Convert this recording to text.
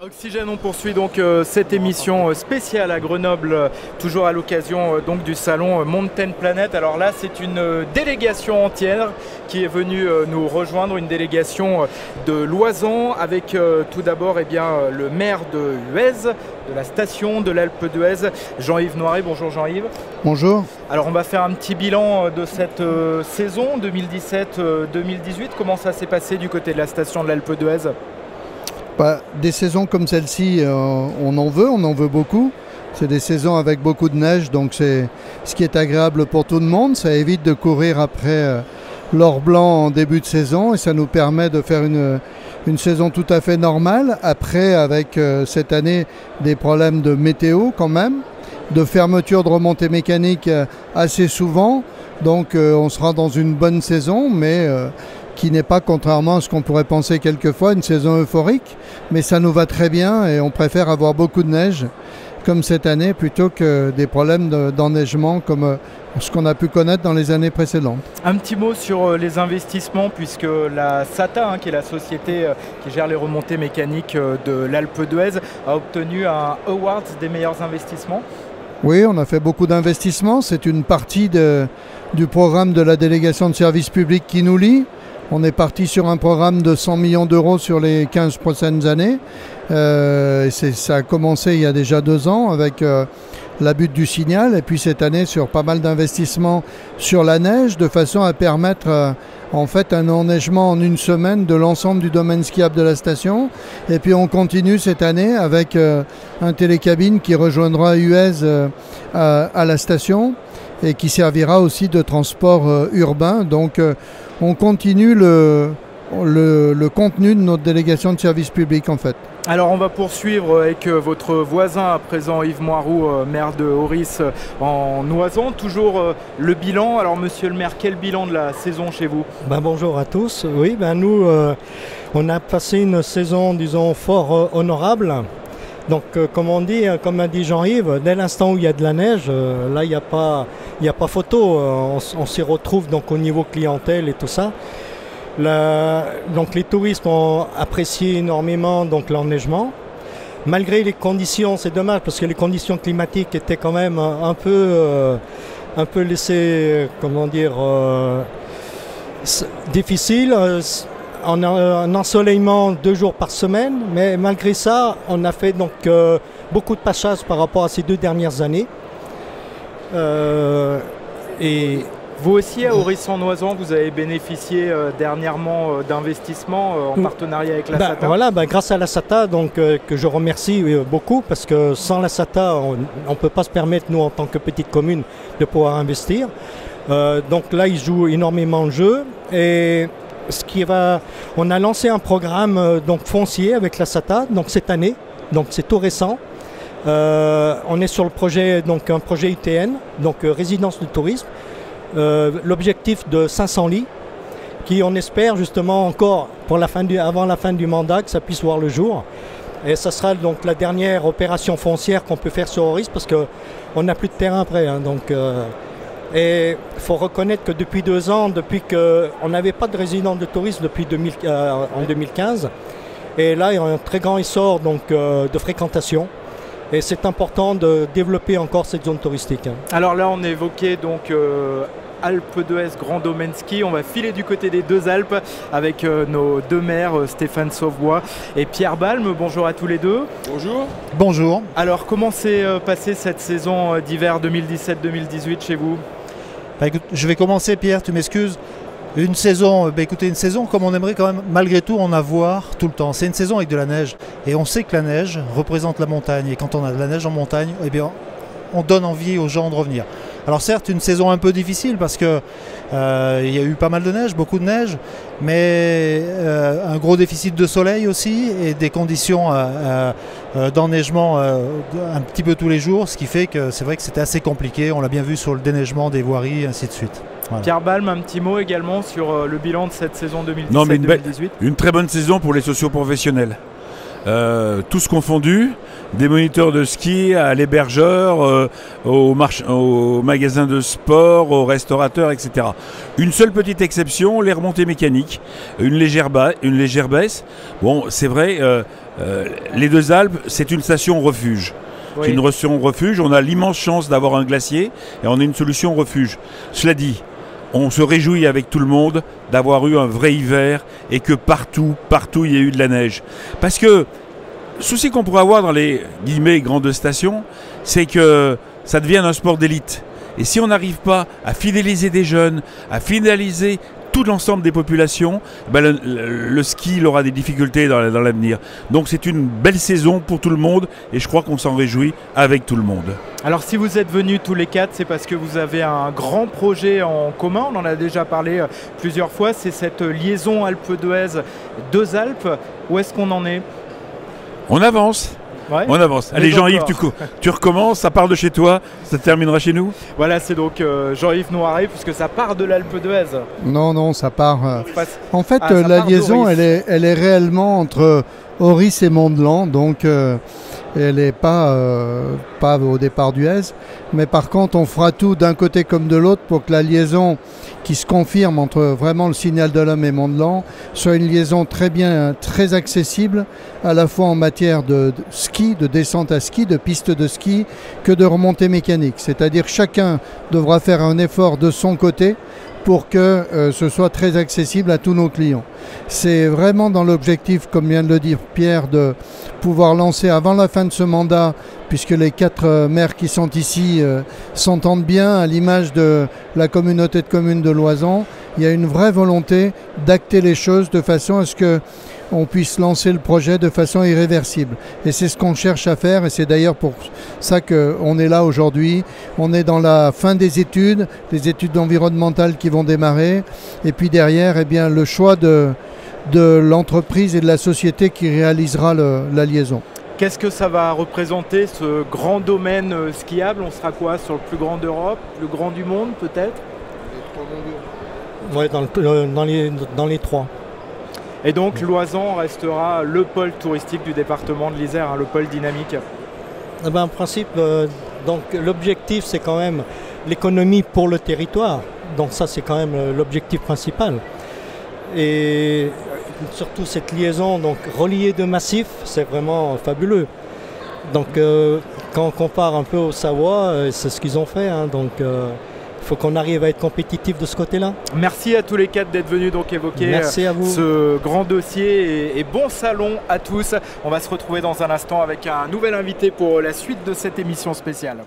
Oxygène, on poursuit donc cette émission spéciale à Grenoble, toujours à l'occasion donc du salon Mountain Planet. Alors là, c'est une délégation entière qui est venue nous rejoindre, une délégation de Loisan avec tout d'abord le maire de Huez, de la station de l'Alpe d'Huez, Jean-Yves Noiret. Bonjour Jean-Yves. Bonjour. Alors on va faire un petit bilan de cette saison 2017-2018. Comment ça s'est passé du côté de la station de l'Alpe d'Huez ? Des saisons comme celle-ci, on en veut beaucoup. C'est des saisons avec beaucoup de neige, donc c'est ce qui est agréable pour tout le monde. Ça évite de courir après l'or blanc en début de saison et ça nous permet de faire une saison tout à fait normale. Après, avec cette année, des problèmes de météo quand même, de fermeture de remontées mécaniques assez souvent. Donc on sera dans une bonne saison, mais qui n'est pas, contrairement à ce qu'on pourrait penser quelquefois, une saison euphorique, mais ça nous va très bien et on préfère avoir beaucoup de neige comme cette année plutôt que des problèmes d'enneigement comme ce qu'on a pu connaître dans les années précédentes. Un petit mot sur les investissements, puisque la SATA, qui est la société qui gère les remontées mécaniques de l'Alpe d'Huez, a obtenu un Award des meilleurs investissements. Oui, on a fait beaucoup d'investissements. C'est une partie du programme de la délégation de services publics qui nous lie. On est parti sur un programme de 100 millions d'euros sur les 15 prochaines années. Ça a commencé il y a déjà 2 ans avec la butte du signal et puis cette année sur pas mal d'investissements sur la neige de façon à permettre en fait un enneigement en une semaine de l'ensemble du domaine skiable de la station. Et puis on continue cette année avec un télécabine qui rejoindra Huez à la station et qui servira aussi de transport urbain. Donc on continue le contenu de notre délégation de service public en fait. Alors on va poursuivre avec votre voisin à présent, Yves Moiroux, maire de Oris en Oisan. Toujours le bilan. Alors monsieur le maire, quel bilan de la saison chez vous ? Bonjour à tous. Oui, nous on a passé une saison disons fort honorable. Donc comme a dit Jean-Yves, dès l'instant où il y a de la neige, là il n'y a pas photo. On s'y retrouve donc au niveau clientèle et tout ça. Donc les touristes ont apprécié énormément donc l'enneigement. Malgré les conditions, c'est dommage parce que les conditions climatiques étaient quand même un peu laissées, difficiles. On a un ensoleillement 2 jours par semaine, mais malgré ça, on a fait donc beaucoup de passage par rapport à ces 2 dernières années. Et vous aussi, à Oris-en-Oisan, vous avez bénéficié dernièrement d'investissements en partenariat avec la SATA. Voilà, grâce à la SATA, donc, que je remercie beaucoup, parce que sans la SATA, on ne peut pas se permettre, nous, en tant que petite commune, de pouvoir investir. Donc là, ils jouent énormément de jeux. Et on a lancé un programme donc, foncier avec la SATA donc, cette année, donc c'est tout récent. On est sur le projet, donc, un projet ITN, donc résidence de tourisme. L'objectif de 500 lits qui on espère justement encore avant la fin du mandat que ça puisse voir le jour et ça sera donc la dernière opération foncière qu'on peut faire sur Oris parce qu'on n'a plus de terrain prêt et il faut reconnaître que depuis 2 ans, depuis qu'on n'avait pas de résidence de tourisme depuis en 2015 et là il y a un très grand essor donc, de fréquentation. Et c'est important de développer encore cette zone touristique. Alors là, on évoquait donc Alpe d'Huez, Grand Domaine Ski. On va filer du côté des 2 Alpes avec nos 2 maires, Stéphane Sauvebois et Pierre Balme. Bonjour à tous les 2. Bonjour. Bonjour. Alors, comment s'est passée cette saison d'hiver 2017-2018 chez vous ? Écoute, je vais commencer, Pierre, tu m'excuses. Une saison comme on aimerait quand même malgré tout en avoir tout le temps. C'est une saison avec de la neige et on sait que la neige représente la montagne et quand on a de la neige en montagne, on donne envie aux gens de revenir. Alors certes, une saison un peu difficile parce que il y a eu pas mal de neige, beaucoup de neige, mais un gros déficit de soleil aussi et des conditions d'enneigement un petit peu tous les jours, ce qui fait que c'est vrai que c'était assez compliqué. On l'a bien vu sur le déneigement des voiries et ainsi de suite. Voilà. Pierre Balme, un petit mot également sur le bilan de cette saison 2017-2018. Une très bonne saison pour les socioprofessionnels. tous confondus, des moniteurs de ski à l'hébergeur, aux magasins de sport, aux restaurateurs, etc. Une seule petite exception, les remontées mécaniques, une légère baisse. Bon, c'est vrai, les Deux Alpes, c'est une station refuge. Oui. C'est une station refuge, on a l'immense chance d'avoir un glacier et on a une solution refuge. Cela dit, on se réjouit avec tout le monde d'avoir eu un vrai hiver et que partout il y a eu de la neige. Parce que le souci qu'on pourrait avoir dans les guillemets grandes stations, c'est que ça devient un sport d'élite. Et si on n'arrive pas à fidéliser des jeunes, à fidéliser tout l'ensemble des populations, ben le ski il aura des difficultés dans l'avenir. Donc c'est une belle saison pour tout le monde et je crois qu'on s'en réjouit avec tout le monde. Alors si vous êtes venus tous les quatre, c'est parce que vous avez un grand projet en commun, on en a déjà parlé plusieurs fois, c'est cette liaison Alpe d'Huez Deux Alpes. Où est-ce qu'on en est? On avance. Ouais. On avance. Allez Jean-Yves, tu recommences, ça part de chez toi, ça terminera chez nous. Voilà, c'est donc Jean-Yves Noiret, puisque ça part de l'Alpe d'Huez. Non, ça part. En fait, ça la part liaison, d'Auris. elle est réellement entre Auris et Mont-de-Lan, donc elle n'est pas au départ d'Huez. Mais par contre, on fera tout d'un côté comme de l'autre pour que la liaison qui se confirme entre vraiment le Signal de l'Homme et Mont-de-Lan soit une liaison très accessible, à la fois en matière de ski, de descente à ski, de piste de ski, que de remontée mécanique. C'est-à-dire chacun devra faire un effort de son côté pour que ce soit très accessible à tous nos clients. C'est vraiment dans l'objectif, comme vient de le dire Pierre, de pouvoir lancer avant la fin de ce mandat, puisque les 4 maires qui sont ici s'entendent bien, à l'image de la communauté de communes de l'Oisans. Il y a une vraie volonté d'acter les choses de façon à ce qu'on puisse lancer le projet de façon irréversible. Et c'est ce qu'on cherche à faire, et c'est d'ailleurs pour ça qu'on est là aujourd'hui. On est dans la fin des études environnementales qui vont démarrer, et puis derrière, eh bien, le choix de l'entreprise et de la société qui réalisera la liaison. Qu'est-ce que ça va représenter, ce grand domaine skiable? On sera quoi, sur le plus grand d'Europe, le plus grand du monde peut-être? Oui, dans les 3. Et donc l'Oisans restera le pôle touristique du département de l'Isère, hein, le pôle dynamique. Eh ben, en principe, donc l'objectif c'est quand même l'économie pour le territoire. Donc ça c'est quand même l'objectif principal. Et surtout cette liaison, donc reliée de massifs, c'est vraiment fabuleux. Donc quand on compare un peu au Savoie, c'est ce qu'ils ont fait. Hein, donc il faut qu'on arrive à être compétitif de ce côté-là. Merci à tous les 4 d'être venus donc évoquer ce grand dossier et bon salon à tous. On va se retrouver dans un instant avec un nouvel invité pour la suite de cette émission spéciale.